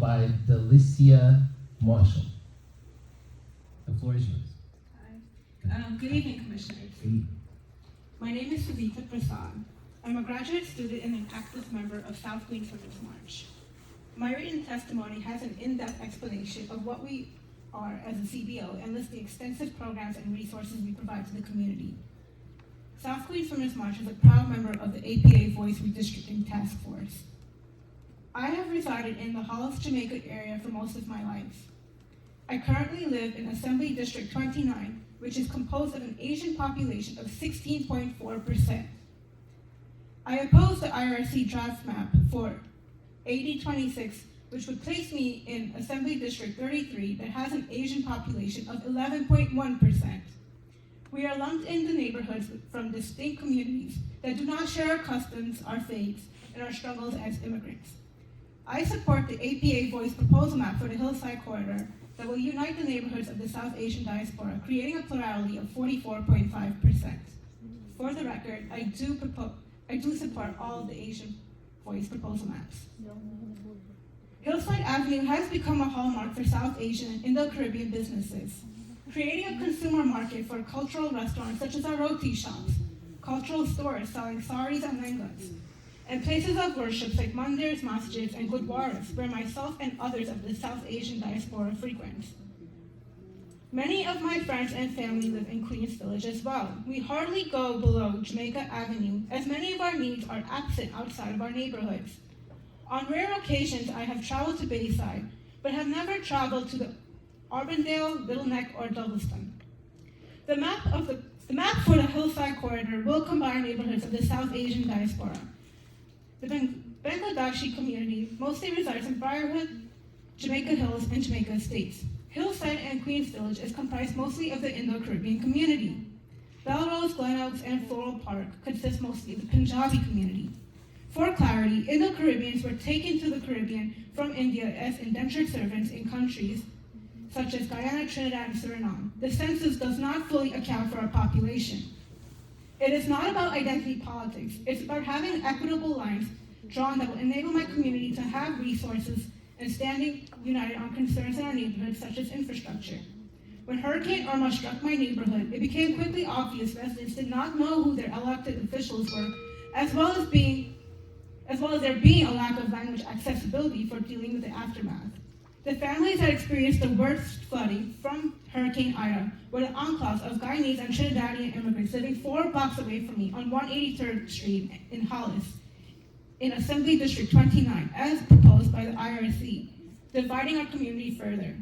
by Delicia Marshall. The floor is yours. Hi. Good evening, Commissioners. Good evening. My name is Savita Prasad. I'm a graduate student and an active member of South Queens Women's March. My written testimony has an in-depth explanation of what we are as a CBO and lists the extensive programs and resources we provide to the community. South Queens Women's March is a proud member of the APA Voice Redistricting Task Force. I have resided in the Hollis, Jamaica area for most of my life. I currently live in Assembly District 29, which is composed of an Asian population of 16.4%. I oppose the IRC draft map for 8026, which would place me in Assembly District 33 that has an Asian population of 11.1%. We are lumped into neighborhoods from distinct communities that do not share our customs, our faiths, and our struggles as immigrants. I support the APA Voice proposal map for the Hillside Corridor that will unite the neighborhoods of the South Asian diaspora, creating a plurality of 44.5%. For the record, I do support all of the Asian Voice proposal maps. Hillside Avenue has become a hallmark for South Asian and Indo-Caribbean businesses, creating a consumer market for cultural restaurants such as our roti shops, cultural stores selling saris and langas, and places of worship like mandirs, masjids, and gurdwaras, where myself and others of the South Asian diaspora frequent. Many of my friends and family live in Queens Village as well. We hardly go below Jamaica Avenue, as many of our needs are absent outside of our neighborhoods. On rare occasions, I have traveled to Bayside, but have never traveled to the Arbondale, Little Neck, or Douglaston. The map for the Hillside Corridor will combine neighborhoods of the South Asian diaspora. The Bangladeshi community mostly resides in Briarwood, Jamaica Hills, and Jamaica Estates. Hillside and Queens Village is comprised mostly of the Indo-Caribbean community. Belrose, Glen Oaks, and Floral Park consist mostly of the Punjabi community. For clarity, Indo-Caribbeans were taken to the Caribbean from India as indentured servants in countries such as Guyana, Trinidad, and Suriname. The census does not fully account for our population. It is not about identity politics. It's about having equitable lines drawn that will enable my community to have resources and standing united on concerns in our neighborhood, such as infrastructure. When Hurricane Irma struck my neighborhood, it became quickly obvious residents did not know who their elected officials were, as well as there being a lack of language accessibility for dealing with the aftermath. The families that experienced the worst flooding from Hurricane Ida were the enclaves of Guyanese and Trinidadian immigrants living 4 blocks away from me on 183rd Street in Hollis, in Assembly District 29, as proposed by the IRC, dividing our community further.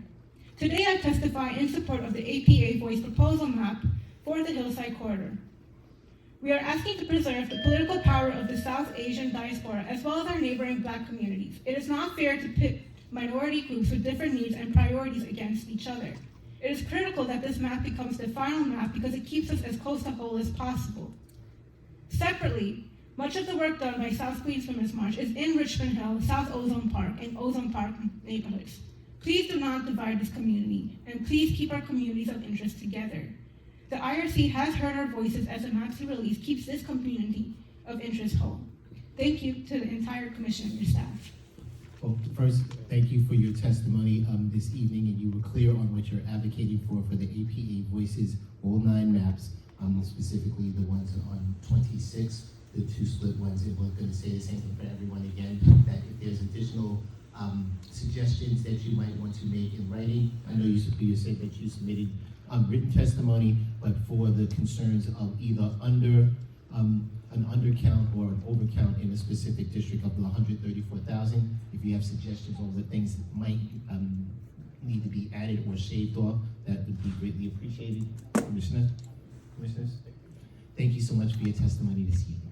Today I testify in support of the APA Voice proposal map for the Hillside Corridor. We are asking to preserve the political power of the South Asian diaspora as well as our neighboring Black communities. It is not fair to pit minority groups with different needs and priorities against each other. It is critical that this map becomes the final map because it keeps us as close to whole as possible. Separately, much of the work done by South Queens Women's March is in Richmond Hill, South Ozone Park, and Ozone Park neighborhoods. Please do not divide this community, and please keep our communities of interest together. The IRC has heard our voices as the maps we release keeps this community of interest whole. Thank you to the entire commission and your staff. Well, first, thank you for your testimony this evening, and you were clear on what you're advocating for the APA Voices, all 9 maps, specifically the ones on 26, the 2 split ones, and we're going to say the same thing for everyone again, that if there's additional suggestions that you might want to make in writing, I know you said that you submitted written testimony, but for the concerns of either an undercount or an overcount in a specific district of the 134,000. If you have suggestions on what things might need to be added or shaved off, that would be greatly appreciated. Commissioners, thank you so much for your testimony this evening.